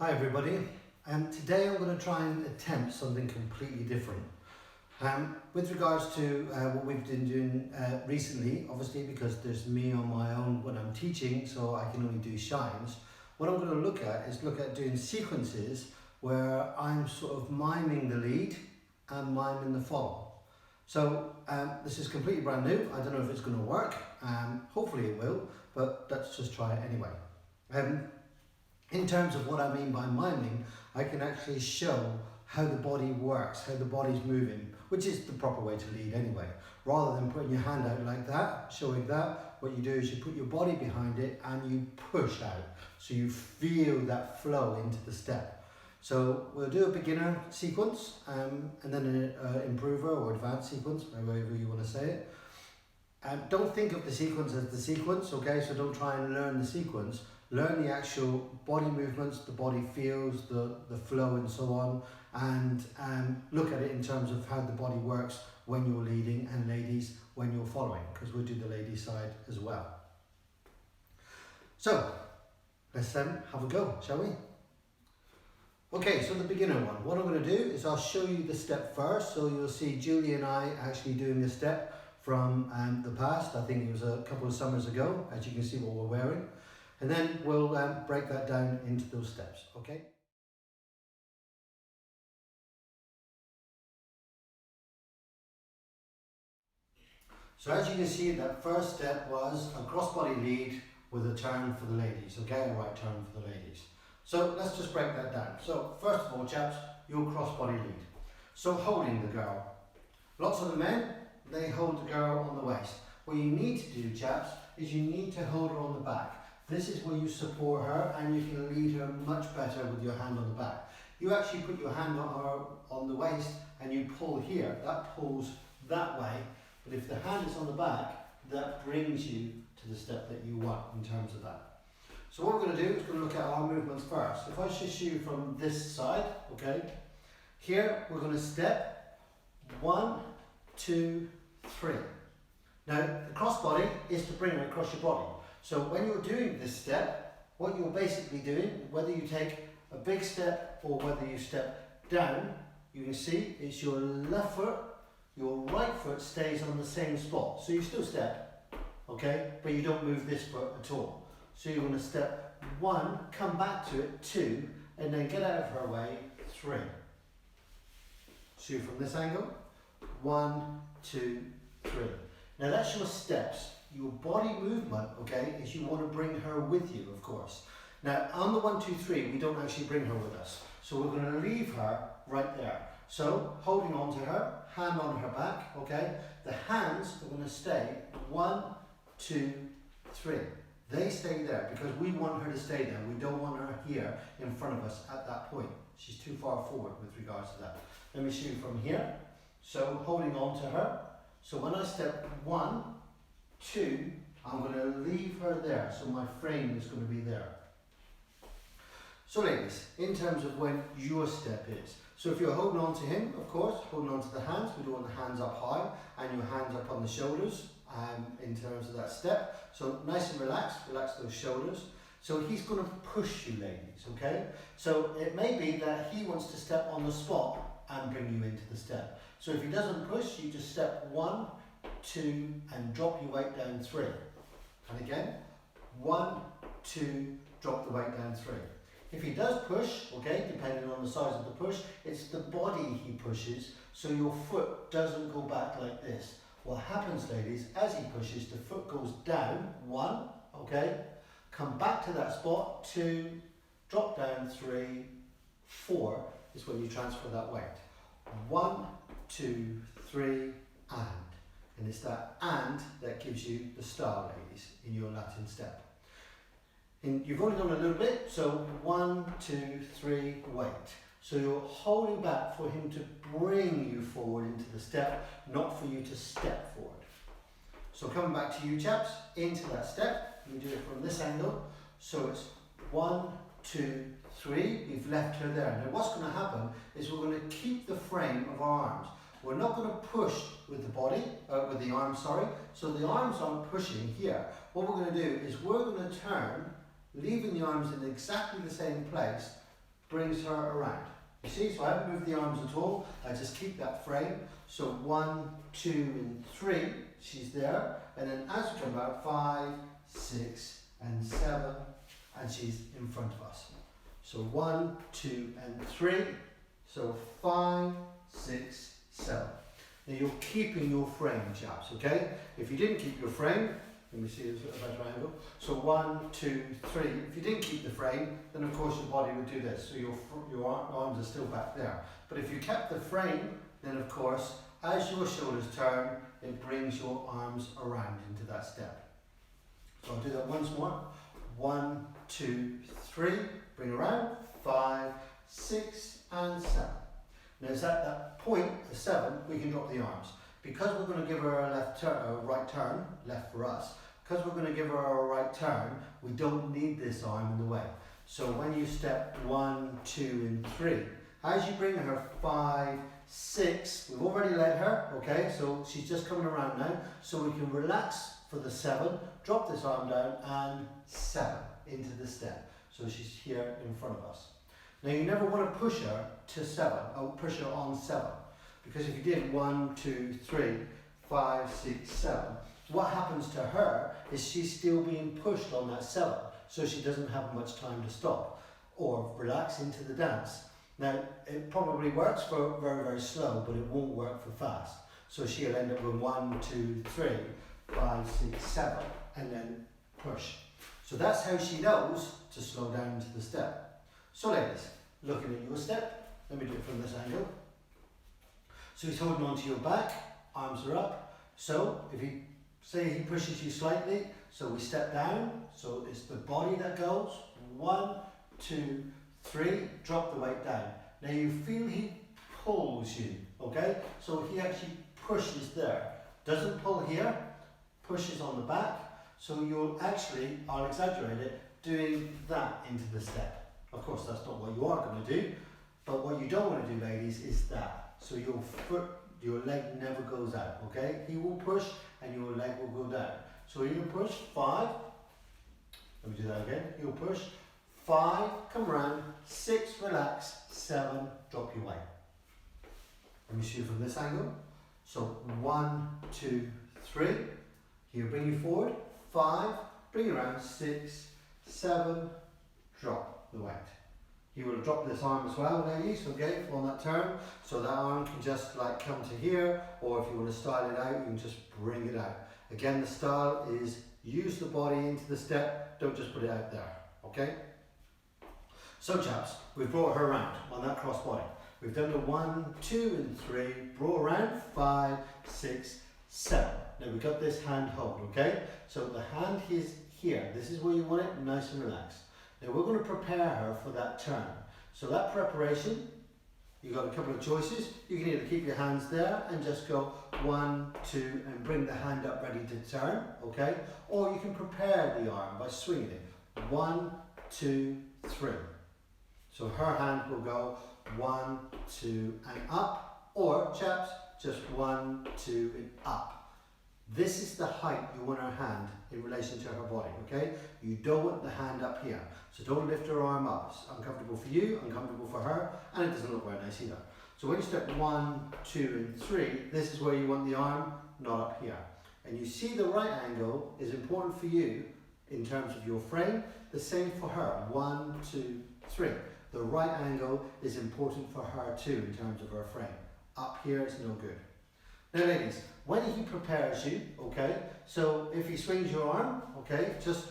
Hi everybody, today I'm going to try and attempt something completely different. With regards to what we've been doing recently, obviously because there's me on my own when I'm teaching, so I can only do shines. What I'm going to look at doing sequences where I'm sort of miming the lead and miming the follow. So this is completely brand new. I don't know if it's going to work. Hopefully it will, but let's just try it anyway. In terms of what I mean by miming, I can actually show how the body works, how the body's moving, which is the proper way to lead anyway. Rather than putting your hand out like that, showing that, what you do is you put your body behind it and you push out. So you feel that flow into the step. So we'll do a beginner sequence and then an improver or advanced sequence, however you want to say it. Don't think of the sequence as the sequence, okay? So don't try and learn the sequence. Learn the actual body movements, the body feels, the flow and so on, and look at it in terms of how the body works when you're leading, and ladies when you're following, because we'll do the lady side as well. So let's then have a go, shall we? Okay, so the beginner one. What I'm going to do is I'll show you the step first, so you'll see Julie and I actually doing the step from the past. I think it was a couple of summers ago, as you can see what we're wearing. And then we'll break that down into those steps, okay? So as you can see, that first step was a crossbody lead with a turn for the ladies, okay? A right turn for the ladies. So let's just break that down. So first of all, chaps, your crossbody lead. So holding the girl. Lots of the men, they hold the girl on the waist. What you need to do, chaps, is you need to hold her on the back. This is where you support her and you can lead her much better with your hand on the back. You actually put your hand on her on the waist and you pull here. That pulls that way, but if the hand is on the back, that brings you to the step that you want in terms of that. So what we're going to do is we're going to look at our movements first. If I just show you from this side, okay, here we're going to step 1, 2, 3. Now the crossbody is to bring her across your body. So when you're doing this step, what you're basically doing, whether you take a big step or whether you step down, you can see it's your left foot, your right foot stays on the same spot. So you still step, okay, but you don't move this foot at all. So you're going to step 1, come back to it, 2, and then get out of her way, 3. So from this angle, 1, 2, 3. Now that's your steps. Your body movement, okay, is you want to bring her with you, of course. Now, on the 1, 2, 3, we don't actually bring her with us. So we're going to leave her right there. So, holding on to her, hand on her back, okay. The hands are going to stay 1, 2, 3. They stay there because we want her to stay there. We don't want her here in front of us at that point. She's too far forward with regards to that. Let me show you from here. So, holding on to her. So when I step 1, 2, I'm going to leave her there, so my frame is going to be there. So ladies, in terms of when your step is, so if you're holding on to him, of course, holding on to the hands, we don't want the hands up high and your hands up on the shoulders in terms of that step. So nice and relaxed, relax those shoulders. So he's going to push you ladies, okay? So it may be that he wants to step on the spot and bring you into the step. So if he doesn't push, you just step 1, 2, and drop your weight down 3. And again, 1, 2, drop the weight down 3. If he does push, okay, depending on the size of the push, it's the body he pushes, so your foot doesn't go back like this. What happens, ladies, as he pushes, the foot goes down, 1, okay, come back to that spot, 2, drop down 3, 4 is when you transfer that weight. 1, 2, 3, and it's that and that gives you the star, ladies, in your Latin step. And you've only done a little bit, so 1, 2, 3, wait. So you're holding back for him to bring you forward into the step, not for you to step forward. So coming back to you chaps, into that step, you do it from this angle. So it's 1, 2, 3, we've left her there. Now what's going to happen is we're going to keep the frame of our arms. We're not going to push with the body, with the arms, sorry. So the arms aren't pushing here. What we're going to do is we're going to turn, leaving the arms in exactly the same place, brings her around. You see, so I haven't moved the arms at all, I just keep that frame. So 1, 2 and 3, she's there, and then as we come out, 5, 6 and 7, and she's in front of us. So 1, 2 and 3, so 5, 6, 7. Now you're keeping your frame, chaps, okay? If you didn't keep your frame, let me see this at a better angle. So 1, 2, 3. If you didn't keep the frame, then of course your body would do this. So your arms are still back there. But if you kept the frame, then of course, as your shoulders turn, it brings your arms around into that step. So I'll do that once more. 1, 2, 3. Bring around. 5, 6 and 7. Now it's at that point, the 7, we can drop the arms. Because we're going to give her a right turn, left for us, because we're going to give her a right turn, we don't need this arm in the way. So when you step 1, 2 and 3, as you bring her 5, 6, we've already led her, okay, so she's just coming around now, so we can relax for the 7, drop this arm down and 7 into the step. So she's here in front of us. Now you never want to push her to 7, or push her on 7. Because if you did 1, 2, 3, 5, 6, 7, what happens to her is she's still being pushed on that 7, so she doesn't have much time to stop or relax into the dance. Now, it probably works for very, very slow, but it won't work for fast. So she'll end up with 1, 2, 3, 5, 6, 7, and then push. So that's how she knows to slow down into the step. So ladies, looking at your step, let me do it from this angle. So he's holding onto your back, arms are up. So if he, say he pushes you slightly, so we step down, so it's the body that goes. 1, 2, 3, drop the weight down. Now you feel he pulls you, okay? So he actually pushes there. Doesn't pull here, pushes on the back. So you'll actually, I'll exaggerate it, doing that into the step. Of course, that's not what you are going to do, but what you don't want to do, ladies, is that. So your foot, your leg never goes out, okay? He will push and your leg will go down. So he'll push, 5, let me do that again, he'll push, 5, come around, 6, relax, 7, drop your weight. Let me show you from this angle. So 1, 2, 3, he'll bring you forward, 5, bring you around, 6, 7, drop the weight. You will drop this arm as well, ladies, okay, on that turn. So that arm can just like come to here, or if you want to style it out, you can just bring it out. Again, the style is use the body into the step, don't just put it out there, okay? So chaps, we've brought her around on that cross body. We've done the 1, 2 and 3, brought around, 5, 6, 7. Now we've got this hand hold, okay? So the hand is here. This is where you want it, nice and relaxed. Now we're going to prepare her for that turn. So that preparation, you've got a couple of choices. You can either keep your hands there and just go 1, 2 and bring the hand up ready to turn, okay? Or you can prepare the arm by swinging it. 1, 2, 3. So her hand will go 1, 2 and up, or chaps, just 1, 2 and up. This is the height you want her hand in relation to her body, okay? You don't want the hand up here. So don't lift her arm up. It's uncomfortable for you, uncomfortable for her, and it doesn't look very nice either. So when you step 1, 2 and 3, this is where you want the arm, not up here. And you see the right angle is important for you in terms of your frame. The same for her, 1, 2, 3. The right angle is important for her too in terms of her frame. Up here it's no good. Now ladies, when he prepares you, okay, so if he swings your arm, okay, just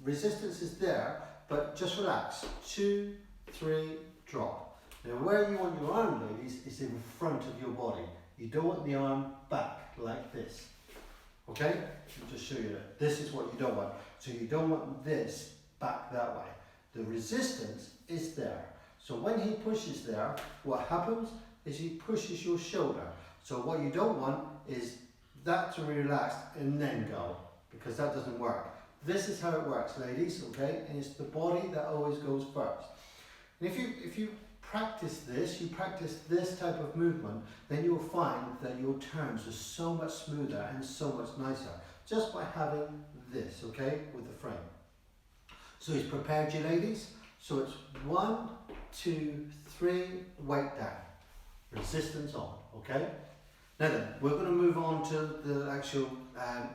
resistance is there, but just relax. 2, 3, drop. Now where you want your arm, ladies, is in front of your body. You don't want the arm back like this. Okay? I'll just show you that. This is what you don't want. So you don't want this back that way. The resistance is there. So when he pushes there, what happens is he pushes your shoulder. So what you don't want is that to be relaxed and then go, because that doesn't work. This is how it works, ladies, okay? And it's the body that always goes first. And if you practice this, you practice this type of movement, then you'll find that your turns are so much smoother and so much nicer, just by having this, okay, with the frame. So he's prepared you, ladies. So it's 1, 2, 3, weight down. Resistance on, okay? Now then, we're going to move on to the actual,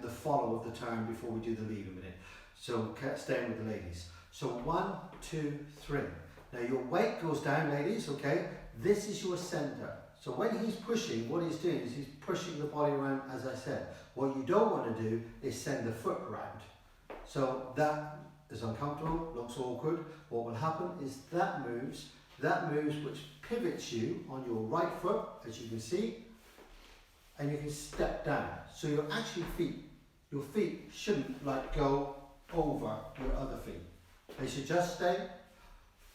the follow of the turn before we do the lead a minute. So staying with the ladies. So 1, 2, 3. Now your weight goes down, ladies, okay? This is your center. So when he's pushing, what he's doing is he's pushing the body around, as I said. What you don't want to do is send the foot around. So that is uncomfortable, looks awkward. What will happen is that moves, which pivots you on your right foot, as you can see, and you can step down. So your your feet shouldn't like go over your other feet. They should just stay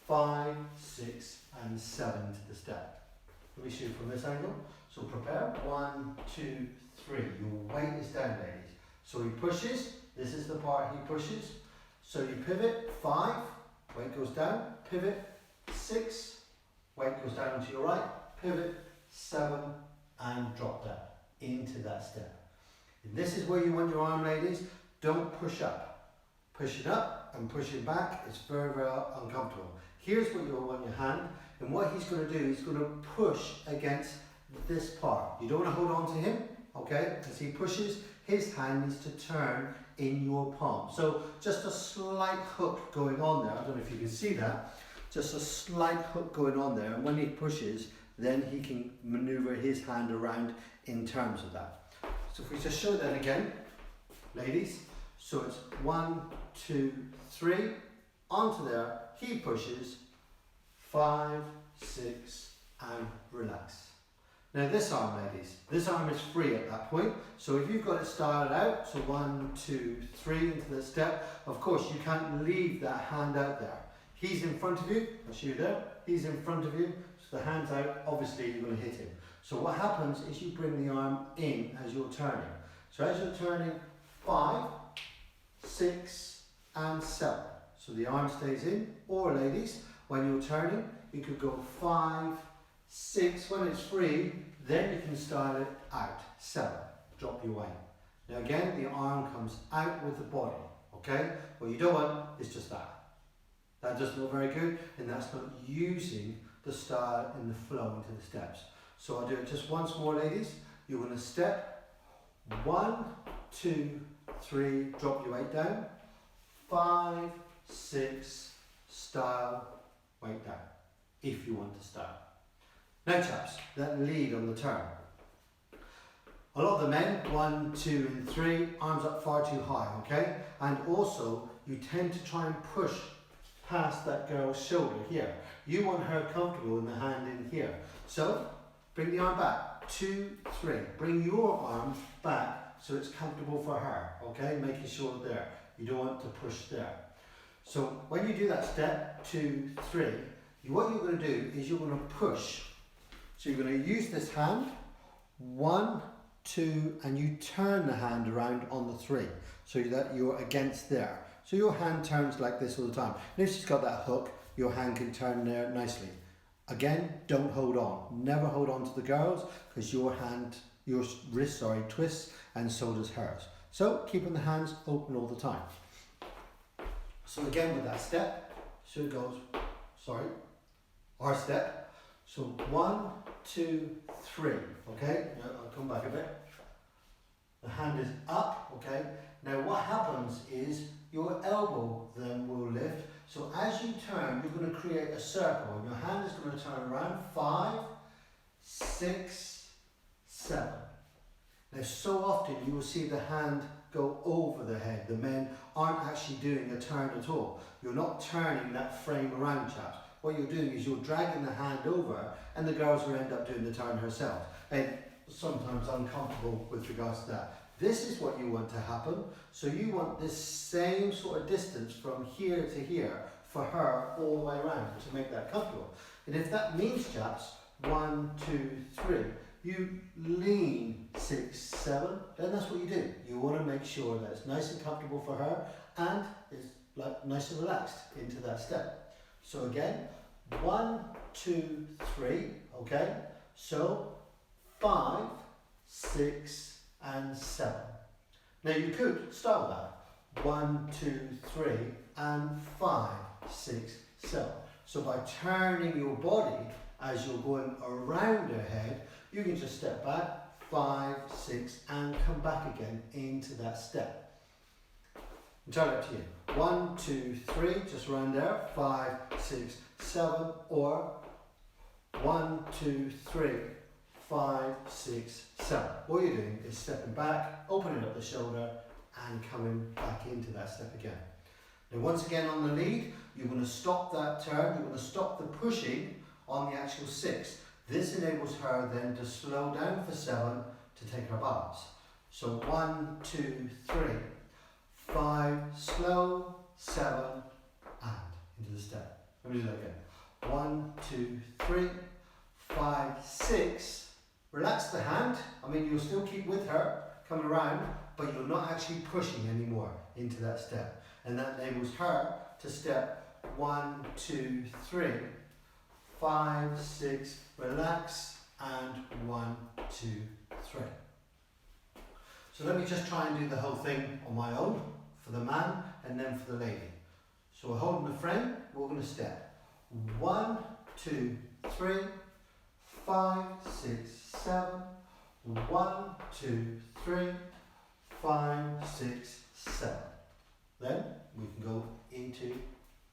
5, 6, and 7 to the step. Let me shoot from this angle. So prepare, 1, 2, 3. Your weight is down, ladies. So he pushes, this is the part he pushes. So you pivot, 5, weight goes down, pivot, 6, weight goes down to your right, pivot, 7, and drop down into that step. And this is where you want your arm, ladies. Don't push up. Push it up and push it back. It's very, very uncomfortable. Here's what you want your hand. And what he's going to do, he's going to push against this part. You don't want to hold on to him, okay? As he pushes, his hand needs to turn in your palm. So just a slight hook going on there. I don't know if you can see that. Just a slight hook going on there. And when he pushes, then he can maneuver his hand around in terms of that. So if we just show that again, ladies. So it's 1, 2, 3, onto there, he pushes, 5, 6, and relax. Now this arm, ladies, this arm is free at that point. So if you've got it started out, so 1, 2, 3 into the step, of course you can't leave that hand out there. He's in front of you, I'll show you there, he's in front of you, so the hand's out, obviously you're going to hit him. So what happens is you bring the arm in as you're turning. So as you're turning, 5, 6, and 7. So the arm stays in, or ladies, when you're turning, you could go 5, 6, when it's free, then you can style it out, 7, drop your weight. Now again, the arm comes out with the body, okay? What you don't want is just that. That doesn't look very good, and that's not using the style in the flow into the steps. So I'll do it just once more, ladies. You're going to step 1, 2, 3, drop your weight down, 5, 6, style, weight down, if you want to style. Now chaps, that lead on the turn. A lot of the men, 1, 2 and 3, arms up far too high, okay? And also, you tend to try and push past that girl's shoulder here. You want her comfortable in the hand in here. So, bring the arm back, 2, 3. Bring your arm back so it's comfortable for her, okay? Making sure there. You don't want to push there. So, when you do that step, 2, 3, what you're going to do is you're going to push. So you're going to use this hand, 1, 2, and you turn the hand around on the 3, so that you're against there. So your hand turns like this all the time. And if she's got that hook, your hand can turn there nicely. Again, don't hold on. Never hold on to the girls, because your wrist, twists, and so does hers. So keeping the hands open all the time. So again with that step, so it goes, our step. So 1, 2, 3, okay? Now I'll come back a bit. The hand is up, okay? Now what happens is your elbow then will lift. So as you turn, you're going to create a circle, and your hand is going to turn around 5, 6, 7. Now so often you will see the hand go over the head. The men aren't actually doing a turn at all. You're not turning that frame around, chaps. What you're doing is you're dragging the hand over, and the girls will end up doing the turn herself. And sometimes uncomfortable with regards to that. This is what you want to happen. So you want this same sort of distance from here to here for her all the way around to make that comfortable. And if that means, chaps, 1, 2, 3, you lean 6, 7, then that's what you do. You want to make sure that it's nice and comfortable for her and it's like nice and relaxed into that step. So again, 1, 2, 3, okay? So 5, 6, and 7. Now you could start that. 1, 2, 3, and 5, 6, 7. So by turning your body as you're going around her head, you can just step back, 5, 6, and come back again into that step. Entirely up to you. 1, 2, 3, just round there, 5, 6, 7, or 1, 2, 3, 5, 6, 7. All you're doing is stepping back, opening up the shoulder, and coming back into that step again. Now once again on the lead, you're going to stop that turn, you're going to stop the pushing on the actual 6. This enables her then to slow down for 7 to take her bars. So 1, 2, 3, 5, slow, 7, and into the step. Let me do that again. 1, 2, 3, 5, 6. Relax the hand. I mean, you'll still keep with her coming around, but you're not actually pushing anymore into that step. And that enables her to step 1, 2, 3, 5, 6, relax, and 1, 2, 3. So let me just try and do the whole thing on my own for the man and then for the lady. So we're holding the frame, we're going to step 1, 2, 3, 5, 6, 7, 1, 2, 3, 5, 6, 7. Then we can go into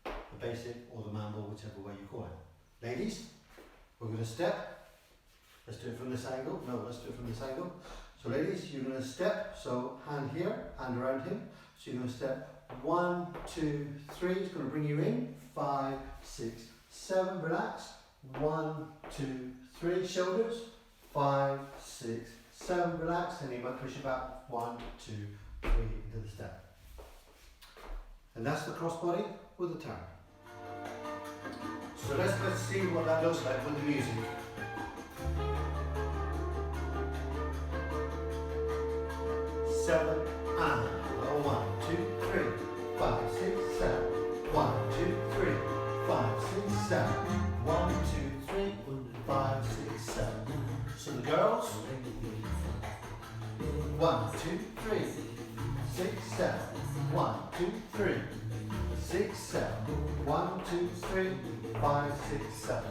the basic or the mambo, whichever way you call it. Ladies, we're going to step. Let's do it from this angle. No, let's do it from this angle. So ladies, you're going to step. So hand here, hand around him. So you're going to step 1, 2, 3. It's going to bring you in. 5, 6, 7. Relax. 1, 2, 3. Shoulders. 5, 6, 7. Relax. And you might push it back. 1, 2, 3 into the step. And that's the crossbody with the turn. So let's see what that looks like with the music. Seven and 1, 2, 3, 5, 6, 7. 1, 2, 3, 5, 6, 7. 1, 2, 3, 5, 6, 7. So the girls. 1, 2, 3, 6, 7. 1, 2, 3, 6, 7. 1, 2, 3, 5, 6, 7.